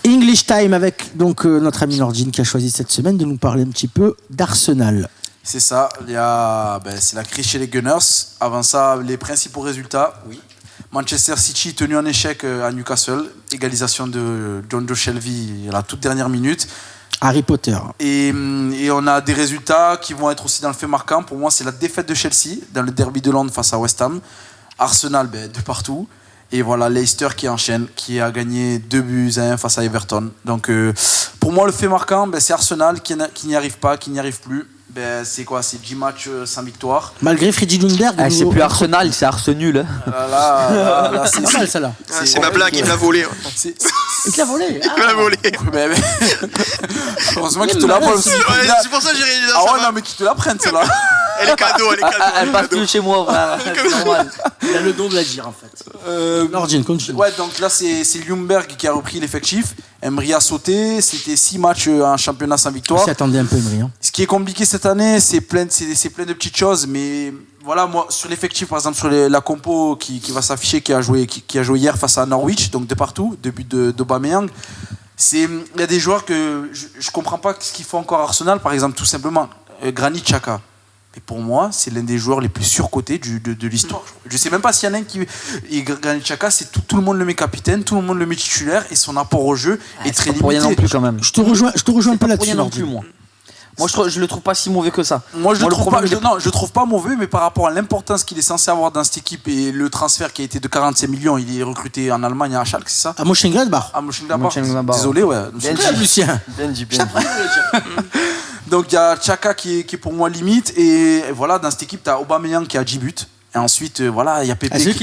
English Time avec donc notre ami Nordin qui a choisi cette semaine de nous parler un petit peu d'Arsenal.
C'est ça, c'est la crise chez les Gunners. Avant ça, les principaux résultats. Oui. Manchester City tenu en échec à Newcastle, égalisation de John Joe Shelby à la toute dernière minute.
Harry Potter.
Et on a des résultats qui vont être aussi dans le fait marquant. Pour moi, c'est la défaite de Chelsea dans le derby de Londres face à West Ham. Arsenal, de partout. Et voilà, Leicester qui enchaîne, qui a gagné 2-1 face à Everton. Donc, Pour moi, le fait marquant, c'est Arsenal qui n'y arrive pas, qui n'y arrive plus. C'est quoi? C'est 10 matchs sans victoire.
Malgré Freddy Ljungberg.
C'est plus Arsenal, c'est Arsenal.
Là, c'est pas mal, ça là.
C'est ma blague, il me l'a volé.
Il te l'a volé.
Il me l'a volé.
Heureusement qu'il te la prenne.
C'est pour ça que j'ai réalisé ça.
Ah ouais, non, mais qu'il te la prenne, celle-là.
Elle est cadeau.
Elle passe plus chez moi, frère. C'est normal.
Il a le don de la dire, en fait. Nordin, continue.
Ouais, donc là, c'est Ljungberg qui a repris l'effectif. Emery a sauté. C'était 6 matchs en championnat sans victoire.
On s'y attendait un peu, Emery.
Ce qui est compliqué cette année, c'est plein de petites choses. Mais voilà, moi, sur l'effectif, par exemple, sur la compo qui va s'afficher, qui a joué hier face à Norwich, donc de partout, de but d'Aubameyang. Il y a des joueurs que je comprends pas ce qu'il faut encore à Arsenal, par exemple, tout simplement. Granit Xhaka. Et pour moi, c'est l'un des joueurs les plus surcotés de l'histoire. Je sais même pas s'il y en a un qui... Et Granit Xhaka, c'est tout le monde le met capitaine, tout le monde le met titulaire, et son apport au jeu est très limité.
Pour rien non plus, quand même.
Je te rejoins un peu là-dessus.
Non plus, moi. Moi, je le trouve pas si mauvais que ça.
Moi, je le trouve pas mauvais, mais par rapport à l'importance qu'il est censé avoir dans cette équipe et le transfert qui a été de 45 millions, il est recruté en Allemagne à Schalke, c'est ça?
À Mönchengladbach.
À Mönchengladbach. Désolé, ouais.
Lucien.
Donc il y a Xhaka qui est pour moi limite, et voilà, dans cette équipe tu as Aubameyang qui a 10 buts, et ensuite voilà, il y a Pépé.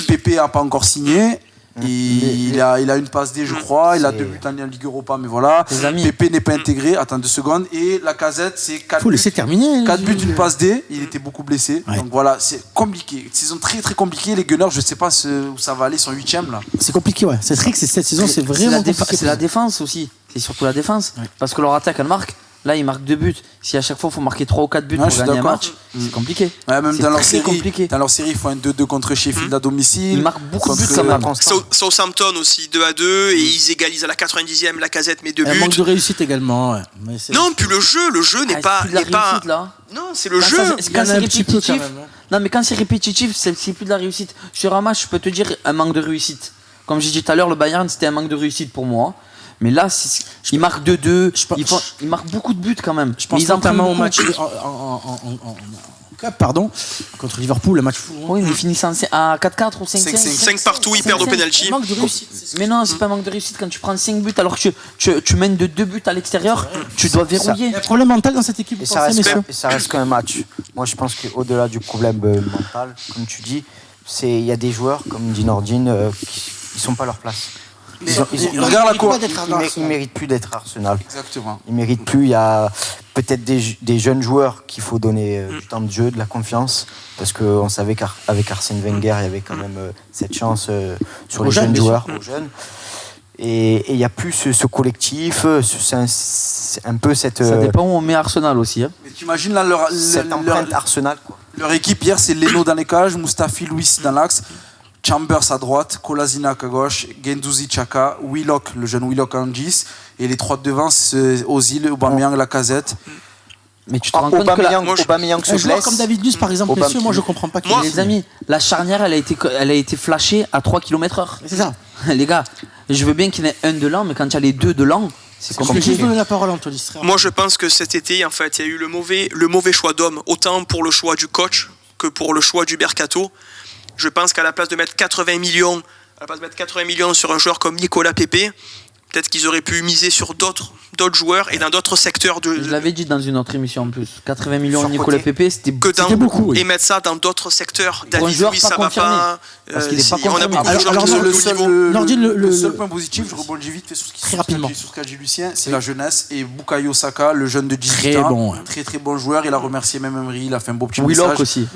Pépé n'a pas encore signé. Il a une passe D, je crois. Il a 2 buts en Ligue Europa, mais voilà. Pépé n'est pas intégré. Attends 2 secondes. Et Lacazette, c'est 4 buts.
Faut laisser terminer.
4 buts, une passe D. Il était beaucoup blessé. Ouais. Donc voilà, c'est compliqué. Saison très très compliquée. Les Gunners, je sais pas où ça va aller. Ils sont 8e là.
C'est compliqué, ouais. C'est vrai que cette saison, c'est vraiment compliqué.
C'est la défense aussi. C'est surtout la défense. Ouais. Parce que leur attaque, elle marque. Là, ils marquent 2 buts. Si à chaque fois, il faut marquer 3 ou 4 buts pour gagner un match, c'est compliqué.
Ouais, même dans leur série, ils font un 2-2 contre Sheffield à domicile.
Ils marquent beaucoup de buts quand même.
Southampton aussi, 2-2, et ils égalisent à la 90e, Lacazette met 2 buts.
Un manque de réussite également, ouais.
Non, puis le jeu n'est pas... Non, c'est le jeu.
Quand c'est répétitif... Non, mais quand c'est répétitif, c'est plus de la réussite. Sur un match, je peux te dire un manque de réussite. Comme j'ai dit tout à l'heure, le Bayern, c'était un manque de réussite pour moi. Mais là, ils marquent 2-2, ils marquent beaucoup de buts quand même.
Je pense notamment au match contre Liverpool, le match fou.
Oui, mais ils finissent à 4-4 ou 5-5.
5 partout, ils perdent au penalty.
Manque de réussite.
Mais non, c'est pas un manque de réussite quand tu prends 5 buts alors que tu mènes de 2 buts à l'extérieur, tu dois verrouiller.
Il y a un problème mental dans cette équipe.
Et ça reste qu'un match. Moi, je pense qu'au-delà du problème mental, comme tu dis, il y a des joueurs, comme dit Nordin, qui sont pas à leur place. Ils méritent plus d'être à Arsenal.
Exactement.
Ils méritent plus. Il y a peut-être des jeunes joueurs qu'il faut donner du temps de jeu, de la confiance, parce qu'on savait qu'avec Arsène Wenger, il y avait quand même cette chance sur les jeunes joueurs, aux jeunes. Et il n'y a plus ce collectif, c'est un peu cette...
Ça dépend où on met Arsenal aussi. Hein.
Mais t'imagines là
cette empreinte Arsenal, quoi.
Leur équipe hier, c'est Leno dans les cages, Mustafi Luis dans l'axe, Chambers à droite, Kolasinac à gauche, Guendouzi Xhaka, Willock, le jeune Willock en 10, et les 3 de devant, c'est Ozil, Aubameyang, Lacazette.
Mais tu te rends compte que
Aubameyang se
un
blesse.
joueur comme David Luiz, par exemple, messieurs, moi je comprends pas.
Les amis, la charnière, elle a été flashée à 3 km/h.
C'est ça.
Les gars, je veux bien qu'il y en ait un de lent, mais quand il y a les 2 de lent, c'est compliqué.
Je donne la parole à Anthony.
Moi, je pense que cet été, en fait, il y a eu le mauvais choix d'homme, autant pour le choix du coach que pour le choix du mercato. Je pense qu'à la place de mettre 80 millions sur un joueur comme Nicolas Pepe, peut-être qu'ils auraient pu miser sur d'autres joueurs et dans d'autres secteurs de...
Je l'avais dit dans une autre émission en plus. 80 millions de Nicolas Pepe, c'était
beaucoup.
Oui. Et mettre ça dans d'autres secteurs.
David Luiz, ça va pas.
Parce qu'il est pas confirmé. On a beaucoup de joueurs qui sont au niveau.
Le seul point positif, je rebondis vite sur ce qu'a dit Lucien, c'est la jeunesse. Et Bukayo Saka, le jeune de 18 ans, très très bon joueur. Il a remercié même Emery, il a fait un beau petit message.
Willock aussi.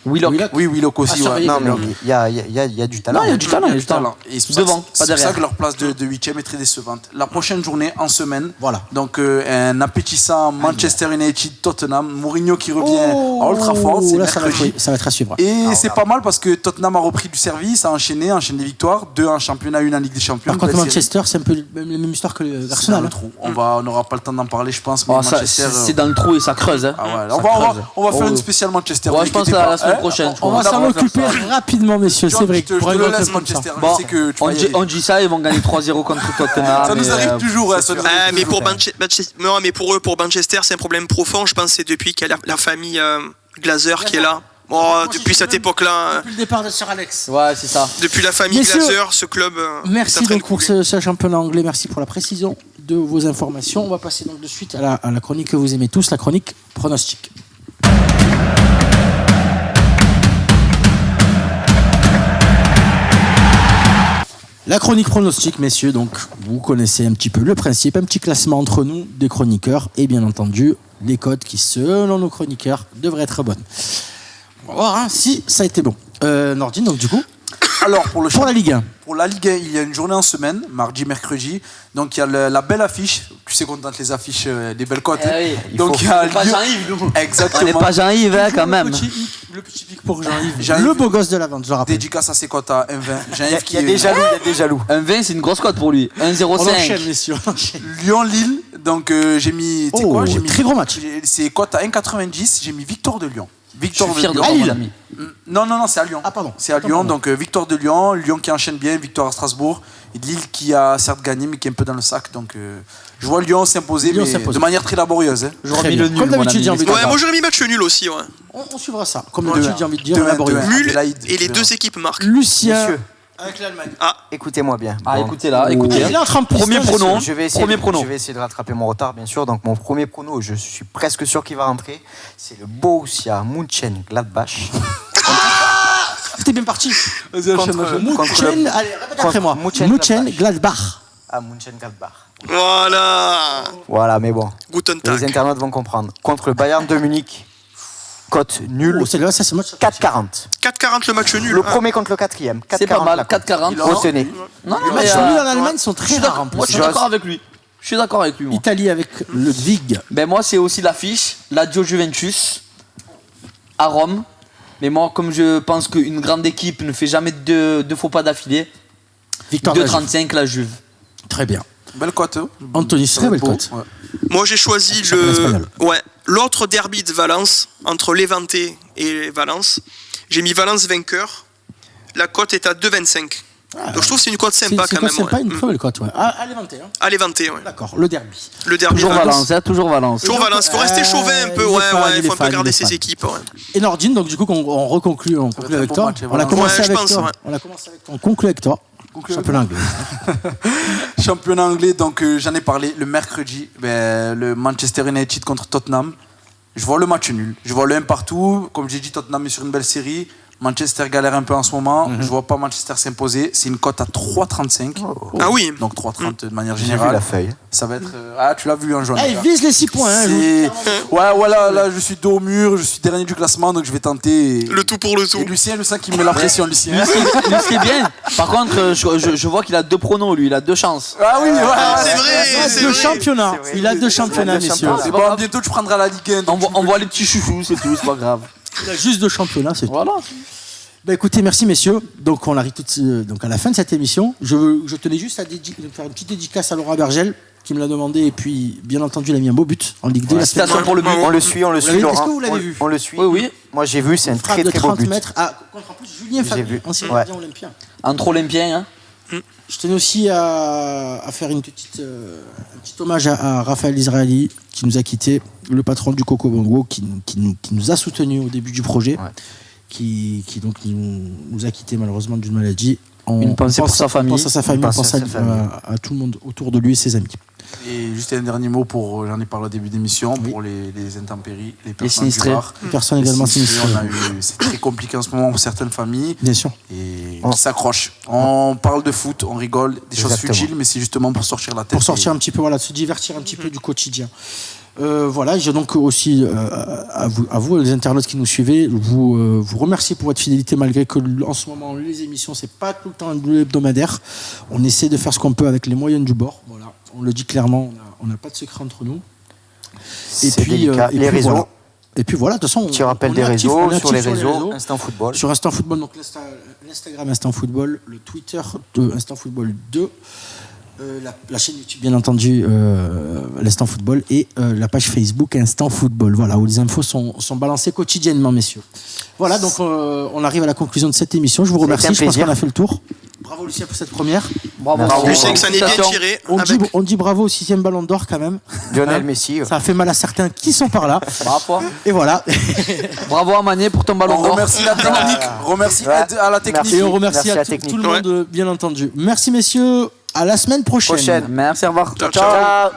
Willock aussi.
Non, mais il y a du talent.
Il y a du talent.
Et c'est pour ça que leur place de 8e est très décevante. La prochaine journée, en semaine,
voilà.
Donc un appétissant Manchester United, Tottenham, Mourinho qui revient à Old Trafford, c'est mercredi.
Ça va être à suivre.
Et c'est pas mal parce que Tottenham a repris du service, a enchaîné des victoires, 2 en championnat, 1 en Ligue des Champions.
Par contre, Manchester, c'est un peu la même histoire que l'Arsenal.
On n'aura pas le temps d'en parler, je pense. Mais Manchester,
c'est dans le trou et ça creuse. Hein.
On va faire une spéciale Manchester.
Je pense la semaine prochaine.
On va s'en occuper rapidement, messieurs. C'est vrai.
Je te le laisse, Manchester.
On dit ça, ils vont gagner 3-0 contre Tottenham.
Ça nous arrive toujours.
Mais pour eux, pour Manchester, c'est un problème profond. Je pense que c'est depuis qu'il y a la famille Glazer qui est là. Depuis cette époque-là.
Depuis le départ de Sir Alex.
Ouais, c'est ça.
Depuis la famille Glazer, ce club.
Merci donc pour ce championnat anglais. Merci pour la précision de vos informations. On va passer donc de suite à la chronique que vous aimez tous, la chronique pronostic. La chronique pronostic, messieurs, donc vous connaissez un petit peu le principe, un petit classement entre nous, des chroniqueurs, et bien entendu, les codes qui, selon nos chroniqueurs, devraient être bonnes. On va voir si ça a été bon. Nordine, donc du coup,
alors
pour la Ligue 1.
Pour la Ligue 1, il y a une journée en semaine, mardi, mercredi. Donc il y a la belle affiche. Tu sais qu'on tente les affiches, des belles cotes.
Oui.
Donc il y a
pas Jean-Yves, nous.
Exactement.
On n'est pas Jean-Yves, hein, quand même.
Le petit pic pour Jean-Yves. Le beau gosse de la vente, je le rappelle.
Dédicace à ses cotes à 1,20. Jean-Yves
Il y a des jaloux.
1,20, c'est une grosse cote pour lui. 1,05.
On enchaîne, messieurs.
Lyon-Lille. Donc j'ai mis. Tu sais quoi, j'ai mis
très gros match.
C'est cote à 1,90. J'ai mis victoire de Lyon. Victor
je suis fier de
Lyon.
toi, mon ami.
Non, c'est à Lyon.
Ah, pardon.
C'est à Lyon, donc victoire de Lyon. Lyon qui enchaîne bien, victoire à Strasbourg. Et Lille qui a certes gagné, mais qui est un peu dans le sac. Donc je vois Lyon s'imposer, mais de manière très laborieuse. Hein.
J'aurais mis le nul.
Comme d'habitude, j'ai envie de dire.
Ouais, moi j'aurais mis match nul aussi. Ouais.
On suivra ça. Comme d'habitude, j'ai envie de dire laborieux.
Nul et les deux équipes marquent.
Lucien.
Messieurs,
Avec l'Allemagne.
écoutez-moi bien.
Ah,
Bon.
écoutez là, écoutez.
Il est en train de
Premier pronom.
Je vais essayer de rattraper mon retard, bien sûr. Donc, mon premier prono, je suis presque sûr qu'il va rentrer. C'est le Borussia Mönchengladbach.
T'es bien parti.
Vas-y, enchaîne.
Allez, répète après moi. Mönchengladbach.
Ah, Mönchengladbach.
Voilà,
mais bon.
Guten
Les
Tag.
internautes vont comprendre. Contre le Bayern de Munich, cote nulle.
Oh, c'est là, ça c'est match.
4,40.
4,40 le match nul.
Le premier contre le quatrième.
C'est pas mal,
la cote.
4,40.
Retenez.
Non,
Les matchs nuls en Allemagne sont très rares en plus.
Moi, je suis d'accord avec lui. Je suis d'accord avec lui, moi.
Italie avec le Vig.
Ben moi, c'est aussi l'affiche, l'Adio Juventus, à Rome. Mais moi, comme je pense qu'une grande équipe ne fait jamais deux faux pas d'affilée,
Victoire de la Juve.
2,35 la Juve.
Très bien.
Belle cote. Hein.
Anthony, très belle cote.
Ouais.
Moi j'ai choisi l'autre derby de Valence, entre Levante et Valence. J'ai mis Valence vainqueur. La cote est à 2,25. Donc je trouve que c'est une cote sympa quand même.
C'est sympa, une très belle cote. À Levante.
À Levante, ouais.
D'accord, le derby.
Le derby
Toujours
Valence.
Valence, toujours Valence.
Toujours Valence. Il faut rester chauvin un peu. Il faut un peu garder ses équipes. Ouais.
Et Nordine, donc du coup, on reconclut avec toi. On a commencé avec toi. On a commencé avec toi. On conclut avec toi. Championnat anglais.
Championnat anglais, donc j'en ai parlé le mercredi. Le Manchester United contre Tottenham. Je vois le match nul. Je vois le 1 partout. Comme j'ai dit, Tottenham est sur une belle série. Manchester galère un peu en ce moment. Je vois pas Manchester s'imposer. C'est une cote à 3,35.
Ah oui.
Donc 3,30 de manière
J'ai
générale.
vu la feuille.
Ça va être. Tu l'as vu en jaune.
Il vise les 6 points.
Ouais, voilà, là je suis dos au mur, je suis dernier du classement, donc je vais tenter.
Le tout pour le tout.
Et Lucien, qui me met la pression, Lucien.
Lui, c'est bien. Par contre, je vois qu'il a 2 pronos, lui. Il a 2 chances.
Ah oui,
c'est vrai.
Il a 2 championnats. Il a 2 championnats, messieurs.
C'est bon, bientôt tu prendras la Ligue 1.
On voit les petits chouchous, c'est tout, c'est pas grave.
Il a juste 2 championnats, c'est tout.
Voilà.
Écoutez, merci messieurs. Donc on arrive donc à la fin de cette émission. Je tenais juste à faire une petite dédicace à Laura Bergel qui me l'a demandé, et puis bien entendu il a mis un beau but en Ligue 2.
Citation pour le but.
On le suit, Laurent.
Est-ce que vous l'avez vu?
On le suit.
Oui.
Moi j'ai vu, c'est un très très beau
30
but.
mètres. Contre en plus Julien Fabien, ancien gardien olympien.
Entre Olympiens, hein.
Je tenais aussi à faire un petit hommage à Raphaël Israeli qui nous a quittés, le patron du Coco Bongo qui nous a soutenus au début du projet. Ouais. Qui donc nous a quittés malheureusement d'une maladie.
Une pensée pour sa famille.
On pense à sa famille, on pense à tout le monde autour de lui et ses amis.
Et juste un dernier mot j'en ai parlé au début d'émission, pour les intempéries, les personnes
sinistrés.
Les personnes également sinistrées.
C'est très compliqué en ce moment pour certaines familles.
Bien sûr.
Et qui s'accrochent. On parle de foot, on rigole, des choses futiles, mais c'est justement pour sortir la tête.
Pour sortir un petit peu, se divertir un petit peu du quotidien. J'ai donc aussi à vous les internautes qui nous suivez, vous remercier pour votre fidélité, malgré que en ce moment les émissions c'est pas tout le temps hebdomadaire. On essaie de faire ce qu'on peut avec les moyens du bord. Voilà, on le dit clairement, on n'a pas de secret entre nous.
Et puis les réseaux.
Voilà. Et puis voilà, de toute façon,
tu rappelles des réseaux, sur les réseaux, Instant Football.
Sur Instant Football, donc l'Instagram Instant Football, le Twitter de Instant Football 2. La chaîne YouTube bien entendu l'Instant Football et la page Facebook Instant Football, voilà, où les infos sont balancées quotidiennement, messieurs. Voilà, donc on arrive à la conclusion de cette émission. Je vous remercie, je pense qu'on a fait le tour. Bravo Lucien pour cette première.
Bravo.
Lucien, que ça n'est bien tiré.
On dit bravo au 6e ballon d'or quand même.
Lionel Messi.
Ça a fait mal à certains qui sont par là.
Bravo.
Et voilà.
Bravo à Mané pour ton ballon d'or.
On remercie la technique. Remercie à la technique.
Et on remercie à tout le monde, bien entendu. Merci messieurs. À la semaine prochaine.
Merci, au revoir.
Ciao.